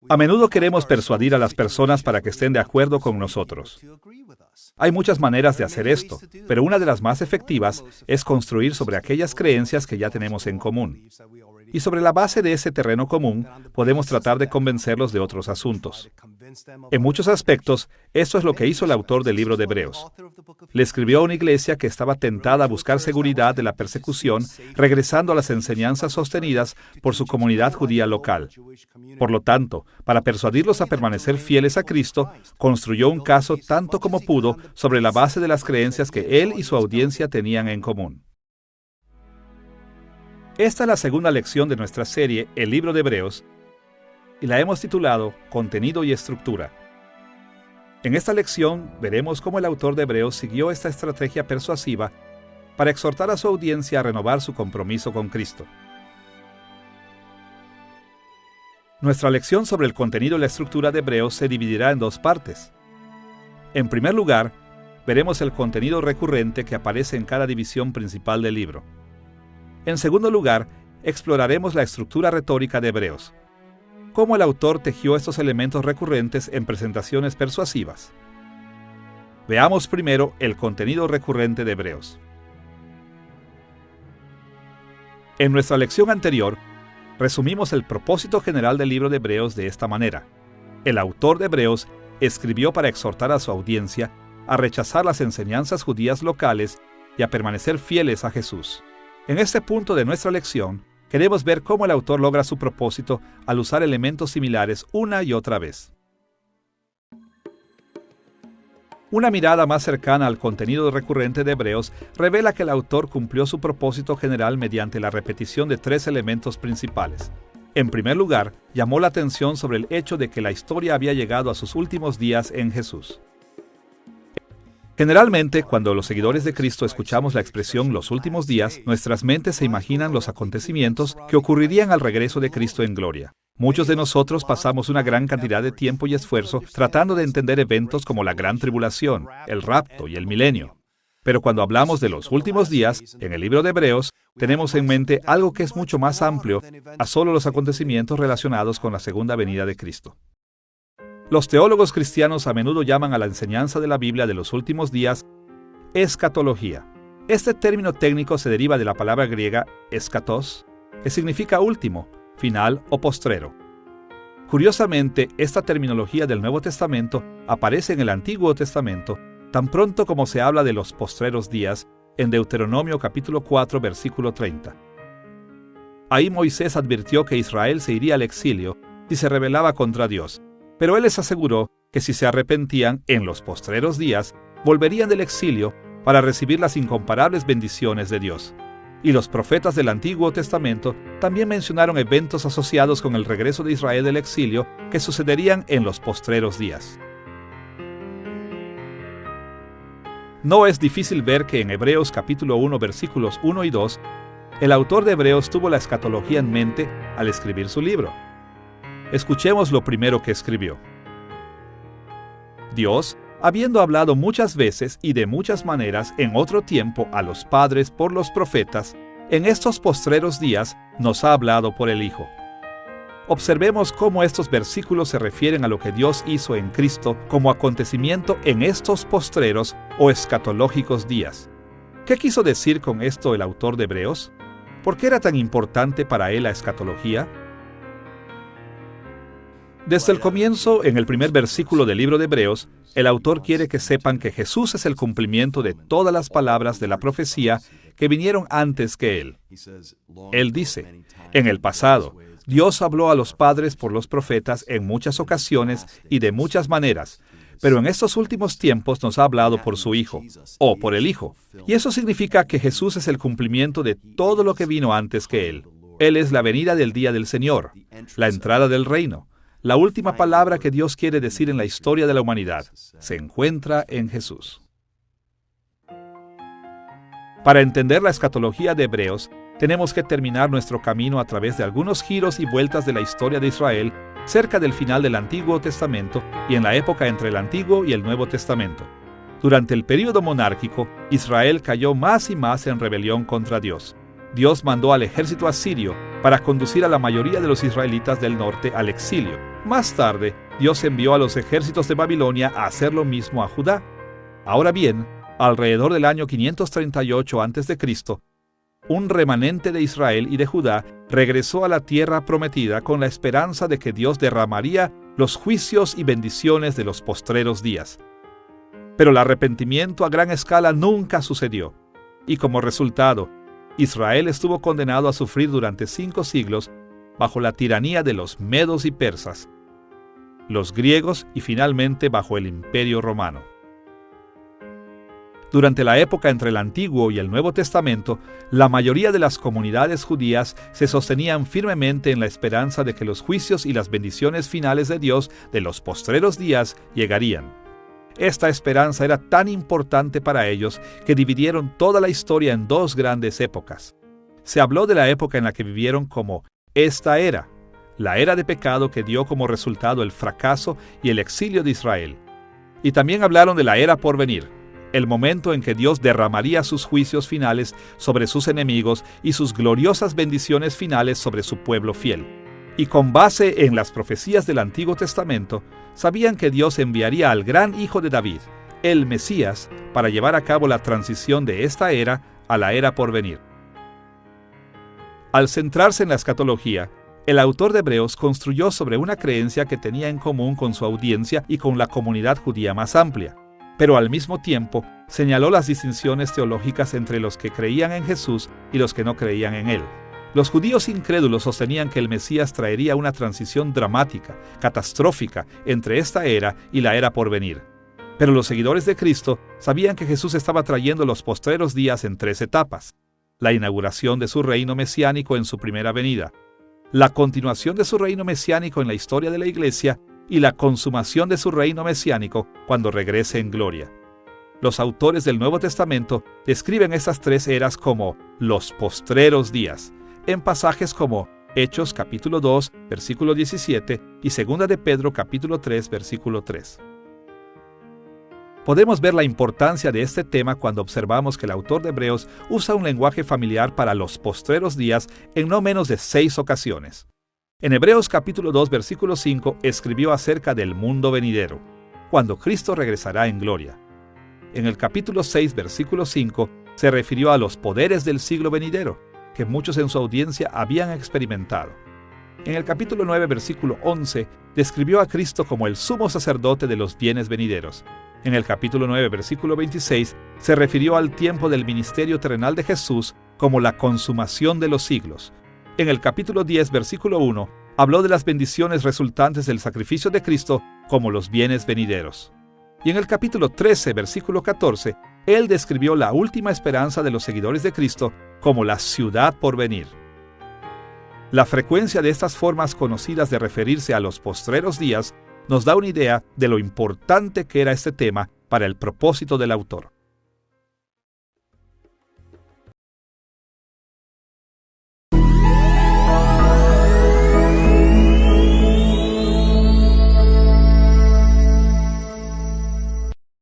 A menudo queremos persuadir a las personas para que estén de acuerdo con nosotros. Hay muchas maneras de hacer esto, pero una de las más efectivas es construir sobre aquellas creencias que ya tenemos en común. Y sobre la base de ese terreno común, podemos tratar de convencerlos de otros asuntos. En muchos aspectos, esto es lo que hizo el autor del libro de Hebreos. Le escribió a una iglesia que estaba tentada a buscar seguridad de la persecución, regresando a las enseñanzas sostenidas por su comunidad judía local. Por lo tanto, para persuadirlos a permanecer fieles a Cristo, construyó un caso tanto como pudo sobre la base de las creencias que él y su audiencia tenían en común. Esta es la segunda lección de nuestra serie, El libro de Hebreos, y la hemos titulado Contenido y Estructura. En esta lección veremos cómo el autor de Hebreos siguió esta estrategia persuasiva para exhortar a su audiencia a renovar su compromiso con Cristo. Nuestra lección sobre el contenido y la estructura de Hebreos se dividirá en dos partes. En primer lugar, veremos el contenido recurrente que aparece en cada división principal del libro. En segundo lugar, exploraremos la estructura retórica de Hebreos. Cómo el autor tejió estos elementos recurrentes en presentaciones persuasivas. Veamos primero el contenido recurrente de Hebreos. En nuestra lección anterior, resumimos el propósito general del libro de Hebreos de esta manera. El autor de Hebreos escribió para exhortar a su audiencia a rechazar las enseñanzas judías locales y a permanecer fieles a Jesús. En este punto de nuestra lección, queremos ver cómo el autor logra su propósito al usar elementos similares una y otra vez. Una mirada más cercana al contenido recurrente de Hebreos revela que el autor cumplió su propósito general mediante la repetición de tres elementos principales. En primer lugar, llamó la atención sobre el hecho de que la historia había llegado a sus últimos días en Jesús. Generalmente, cuando los seguidores de Cristo escuchamos la expresión los últimos días, nuestras mentes se imaginan los acontecimientos que ocurrirían al regreso de Cristo en gloria. Muchos de nosotros pasamos una gran cantidad de tiempo y esfuerzo tratando de entender eventos como la Gran Tribulación, el rapto y el milenio. Pero cuando hablamos de los últimos días, en el libro de Hebreos, tenemos en mente algo que es mucho más amplio a solo los acontecimientos relacionados con la segunda venida de Cristo. Los teólogos cristianos a menudo llaman a la enseñanza de la Biblia de los últimos días escatología. Este término técnico se deriva de la palabra griega eschatos, que significa último, final o postrero. Curiosamente, esta terminología del Nuevo Testamento aparece en el Antiguo Testamento tan pronto como se habla de los postreros días en Deuteronomio capítulo 4, versículo 30. Ahí Moisés advirtió que Israel se iría al exilio si se rebelaba contra Dios. Pero él les aseguró que si se arrepentían en los postreros días, volverían del exilio para recibir las incomparables bendiciones de Dios. Y los profetas del Antiguo Testamento también mencionaron eventos asociados con el regreso de Israel del exilio que sucederían en los postreros días. No es difícil ver que en Hebreos capítulo 1, versículos 1 y 2, el autor de Hebreos tuvo la escatología en mente al escribir su libro. Escuchemos lo primero que escribió. Dios, habiendo hablado muchas veces y de muchas maneras en otro tiempo a los padres por los profetas, en estos postreros días nos ha hablado por el Hijo. Observemos cómo estos versículos se refieren a lo que Dios hizo en Cristo como acontecimiento en estos postreros o escatológicos días. ¿Qué quiso decir con esto el autor de Hebreos? ¿Por qué era tan importante para él la escatología? Desde el comienzo, en el primer versículo del libro de Hebreos, el autor quiere que sepan que Jesús es el cumplimiento de todas las palabras de la profecía que vinieron antes que Él. Él dice, en el pasado, Dios habló a los padres por los profetas en muchas ocasiones y de muchas maneras, pero en estos últimos tiempos nos ha hablado por su Hijo, o por el Hijo. Y eso significa que Jesús es el cumplimiento de todo lo que vino antes que Él. Él es la venida del día del Señor, la entrada del reino. La última palabra que Dios quiere decir en la historia de la humanidad se encuentra en Jesús. Para entender la escatología de Hebreos, tenemos que terminar nuestro camino a través de algunos giros y vueltas de la historia de Israel cerca del final del Antiguo Testamento y en la época entre el Antiguo y el Nuevo Testamento. Durante el período monárquico, Israel cayó más y más en rebelión contra Dios. Dios mandó al ejército asirio para conducir a la mayoría de los israelitas del norte al exilio. Más tarde, Dios envió a los ejércitos de Babilonia a hacer lo mismo a Judá. Ahora bien, alrededor del año 538 a.C., un remanente de Israel y de Judá regresó a la tierra prometida con la esperanza de que Dios derramaría los juicios y bendiciones de los postreros días. Pero el arrepentimiento a gran escala nunca sucedió, y como resultado, Israel estuvo condenado a sufrir durante 5 siglos bajo la tiranía de los medos y persas, los griegos y finalmente bajo el Imperio Romano. Durante la época entre el Antiguo y el Nuevo Testamento, la mayoría de las comunidades judías se sostenían firmemente en la esperanza de que los juicios y las bendiciones finales de Dios de los postreros días llegarían. Esta esperanza era tan importante para ellos que dividieron toda la historia en 2 grandes épocas. Se habló de la época en la que vivieron como esta era, la era de pecado que dio como resultado el fracaso y el exilio de Israel. Y también hablaron de la era por venir, el momento en que Dios derramaría sus juicios finales sobre sus enemigos y sus gloriosas bendiciones finales sobre su pueblo fiel. Y con base en las profecías del Antiguo Testamento, sabían que Dios enviaría al gran hijo de David, el Mesías, para llevar a cabo la transición de esta era a la era por venir. Al centrarse en la escatología, el autor de Hebreos construyó sobre una creencia que tenía en común con su audiencia y con la comunidad judía más amplia, pero al mismo tiempo señaló las distinciones teológicas entre los que creían en Jesús y los que no creían en él. Los judíos incrédulos sostenían que el Mesías traería una transición dramática, catastrófica, entre esta era y la era por venir. Pero los seguidores de Cristo sabían que Jesús estaba trayendo los postreros días en 3 etapas: la inauguración de su reino mesiánico en su primera venida, la continuación de su reino mesiánico en la historia de la Iglesia y la consumación de su reino mesiánico cuando regrese en gloria. Los autores del Nuevo Testamento describen estas 3 eras como los postreros días, en pasajes como Hechos capítulo 2, versículo 17 y 2 de Pedro capítulo 3, versículo 3. Podemos ver la importancia de este tema cuando observamos que el autor de Hebreos usa un lenguaje familiar para los postreros días en no menos de 6 ocasiones. En Hebreos capítulo 2, versículo 5, escribió acerca del mundo venidero, cuando Cristo regresará en gloria. En el capítulo 6, versículo 5, se refirió a los poderes del siglo venidero, que muchos en su audiencia habían experimentado. En el capítulo 9, versículo 11, describió a Cristo como el sumo sacerdote de los bienes venideros. En el capítulo 9, versículo 26, se refirió al tiempo del ministerio terrenal de Jesús como la consumación de los siglos. En el capítulo 10, versículo 1, habló de las bendiciones resultantes del sacrificio de Cristo como los bienes venideros. Y en el capítulo 13, versículo 14, él describió la última esperanza de los seguidores de Cristo como la ciudad por venir. La frecuencia de estas formas conocidas de referirse a los postreros días nos da una idea de lo importante que era este tema para el propósito del autor.